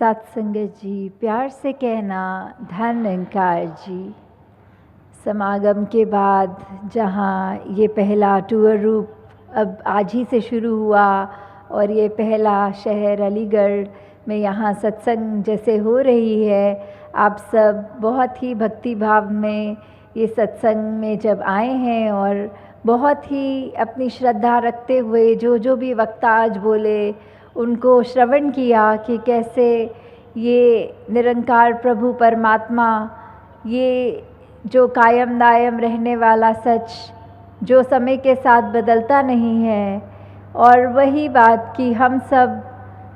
सत्संगत जी, प्यार से कहना धन निरंकार जी। समागम के बाद जहाँ ये पहला टूर रूप अब आज ही से शुरू हुआ और ये पहला शहर अलीगढ़ में यहाँ सत्संग जैसे हो रही है, आप सब बहुत ही भक्ति भाव में ये सत्संग में जब आए हैं और बहुत ही अपनी श्रद्धा रखते हुए जो भी वक्ता आज बोले उनको श्रवण किया कि कैसे ये निरंकार प्रभु परमात्मा, ये जो कायम दायम रहने वाला सच, जो समय के साथ बदलता नहीं है, और वही बात कि हम सब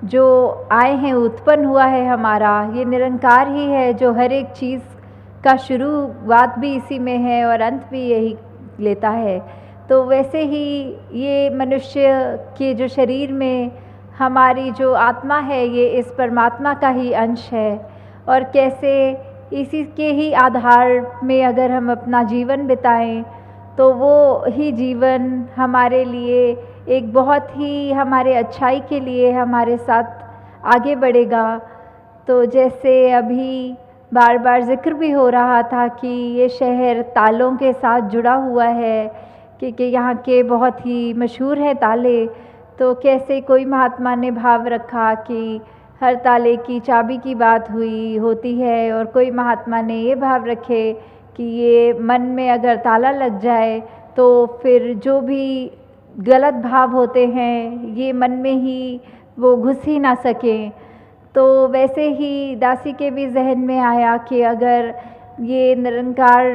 जो आए हैं, उत्पन्न हुआ है हमारा, ये निरंकार ही है जो हर एक चीज़ का शुरुआत भी इसी में है और अंत भी यही लेता है। तो वैसे ही ये मनुष्य के जो शरीर में हमारी जो आत्मा है, ये इस परमात्मा का ही अंश है और कैसे इसी के ही आधार में अगर हम अपना जीवन बिताएं तो वो ही जीवन हमारे लिए एक बहुत ही हमारे अच्छाई के लिए हमारे साथ आगे बढ़ेगा। तो जैसे अभी बार बार जिक्र भी हो रहा था कि ये शहर तालों के साथ जुड़ा हुआ है, क्योंकि यहाँ के बहुत ही मशहूर हैं ताले। तो कैसे कोई महात्मा ने भाव रखा कि हर ताले की चाबी की बात होती है, और कोई महात्मा ने ये भाव रखे कि ये मन में अगर ताला लग जाए तो फिर जो भी गलत भाव होते हैं ये मन में ही वो घुस ही ना सकें। तो वैसे ही दासी के भी जहन में आया कि अगर ये निरंकार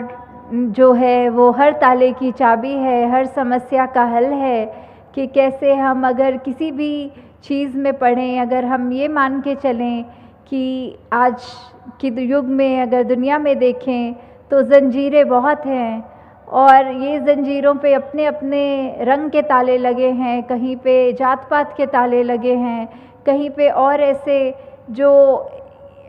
जो है वो हर ताले की चाबी है, हर समस्या का हल है, कि कैसे हम अगर किसी भी चीज़ में पढ़ें, अगर हम ये मान के चलें कि आज के युग में अगर दुनिया में देखें तो ज़ंजीरें बहुत हैं और ये ज़ंजीरों पे अपने अपने रंग के ताले लगे हैं, कहीं पे जात पात के ताले लगे हैं, कहीं पे और ऐसे जो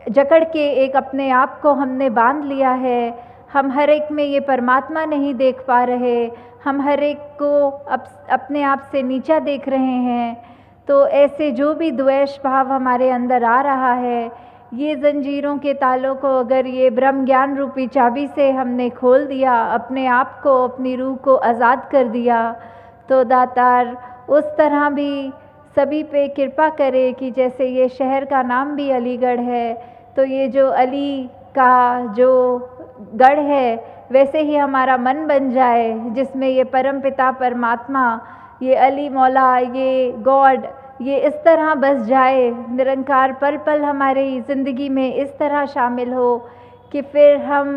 जकड़ के एक अपने आप को हमने बांध लिया है। हम हर एक में ये परमात्मा नहीं देख पा रहे, हम हर एक को अपने आप से नीचा देख रहे हैं। तो ऐसे जो भी द्वेष भाव हमारे अंदर आ रहा है, ये ज़ंजीरों के तालों को अगर ये ब्रह्म ज्ञान रूपी चाबी से हमने खोल दिया, अपने आप को, अपनी रूह को आज़ाद कर दिया, तो दातार उस तरह भी सभी पे कृपा करे कि जैसे ये शहर का नाम भी अलीगढ़ है, तो ये जो अली का जो गढ़ है वैसे ही हमारा मन बन जाए, जिसमें ये परमपिता परमात्मा, ये अली मौला, ये गॉड, ये इस तरह बस जाए, निरंकार पल पल हमारी ज़िंदगी में इस तरह शामिल हो कि फिर हम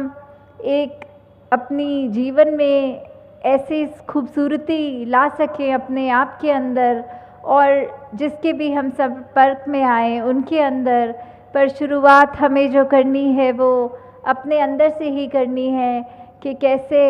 एक अपनी जीवन में ऐसी खूबसूरती ला सकें अपने आप के अंदर, और जिसके भी हम संपर्क में आए उनके अंदर। पर शुरुआत हमें जो करनी है वो अपने अंदर से ही करनी है कि कैसे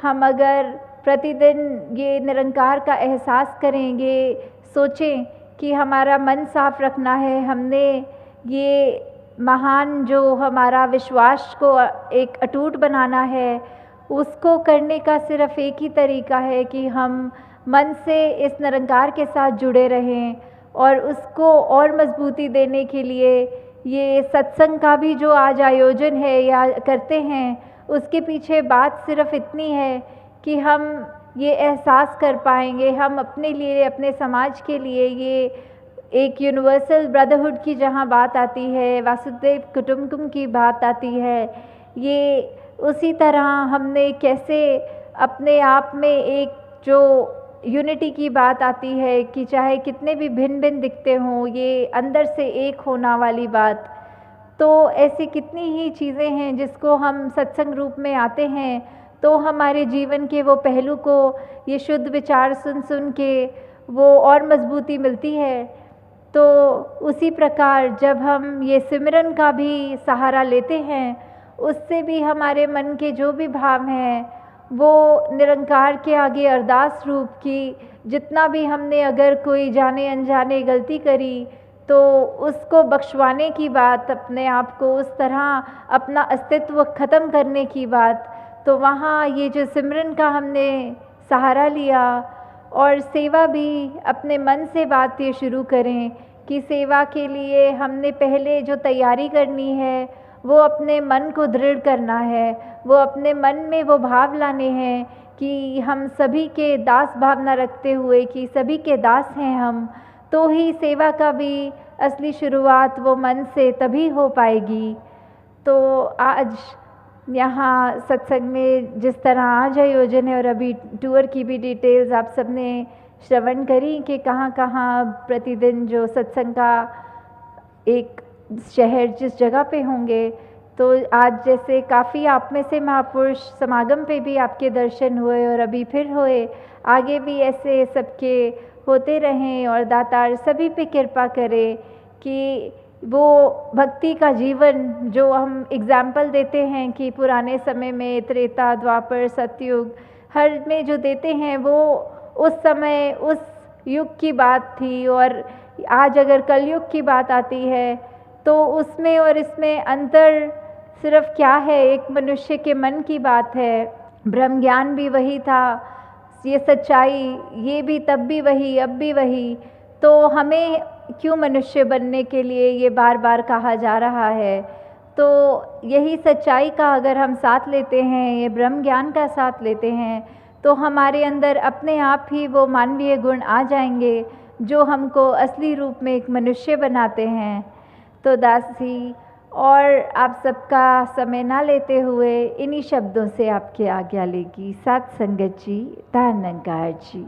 हम अगर प्रतिदिन ये निरंकार का एहसास करेंगे, सोचें कि हमारा मन साफ रखना है, हमने ये महान जो हमारा विश्वास को एक अटूट बनाना है, उसको करने का सिर्फ एक ही तरीका है कि हम मन से इस निरंकार के साथ जुड़े रहें। और उसको और मजबूती देने के लिए ये सत्संग का भी जो आज आयोजन है या करते हैं, उसके पीछे बात सिर्फ इतनी है कि हम ये एहसास कर पाएंगे, हम अपने लिए, अपने समाज के लिए, ये एक यूनिवर्सल ब्रदरहुड की जहाँ बात आती है, वासुदेव कुटुंबकम की बात आती है, ये उसी तरह हमने कैसे अपने आप में एक जो यूनिटी की बात आती है कि चाहे कितने भी भिन्न भिन्न दिखते हों, ये अंदर से एक होना वाली बात। तो ऐसी कितनी ही चीज़ें हैं जिसको हम सत्संग रूप में आते हैं तो हमारे जीवन के वो पहलू को ये शुद्ध विचार सुन सुन के वो और मजबूती मिलती है। तो उसी प्रकार जब हम ये सिमरन का भी सहारा लेते हैं, उससे भी हमारे मन के जो भी भाव हैं वो निरंकार के आगे अरदास रूप की, जितना भी हमने अगर कोई जाने अनजाने गलती करी तो उसको बख्शवाने की बात, अपने आप को उस तरह अपना अस्तित्व ख़त्म करने की बात। तो वहाँ ये जो सिमरन का हमने सहारा लिया, और सेवा भी अपने मन से बात ये शुरू करें कि सेवा के लिए हमने पहले जो तैयारी करनी है वो अपने मन को दृढ़ करना है, वो अपने मन में वो भाव लाने हैं कि हम सभी के दास भावना रखते हुए कि सभी के दास हैं हम, तो ही सेवा का भी असली शुरुआत वो मन से तभी हो पाएगी। तो आज यहाँ सत्संग में जिस तरह आज आयोजन है और अभी टूर की भी डिटेल्स आप सबने श्रवण करी कि कहाँ कहाँ प्रतिदिन जो सत्संग का एक शहर जिस जगह पे होंगे, तो आज जैसे काफ़ी आप में से महापुरुष समागम पे भी आपके दर्शन हुए और अभी फिर हुए, आगे भी ऐसे सबके होते रहें और दातार सभी पे कृपा करे कि वो भक्ति का जीवन जो हम एग्जाम्पल देते हैं कि पुराने समय में त्रेता द्वापर सतयुग हर में जो देते हैं वो उस समय उस युग की बात थी, और आज अगर कलयुग की बात आती है तो उसमें और इसमें अंतर सिर्फ क्या है, एक मनुष्य के मन की बात है। ब्रह्म ज्ञान भी वही था, ये सच्चाई ये भी तब भी वही अब भी वही, तो हमें क्यों मनुष्य बनने के लिए ये बार बार कहा जा रहा है। तो यही सच्चाई का अगर हम साथ लेते हैं, ये ब्रह्म ज्ञान का साथ लेते हैं, तो हमारे अंदर अपने आप ही वो मानवीय गुण आ जाएंगे जो हमको असली रूप में एक मनुष्य बनाते हैं। तो दास जी और आप सबका समय ना लेते हुए इन्हीं शब्दों से आपकी आज्ञा लेगी। साथ संगत जी, धन्यवाद जी।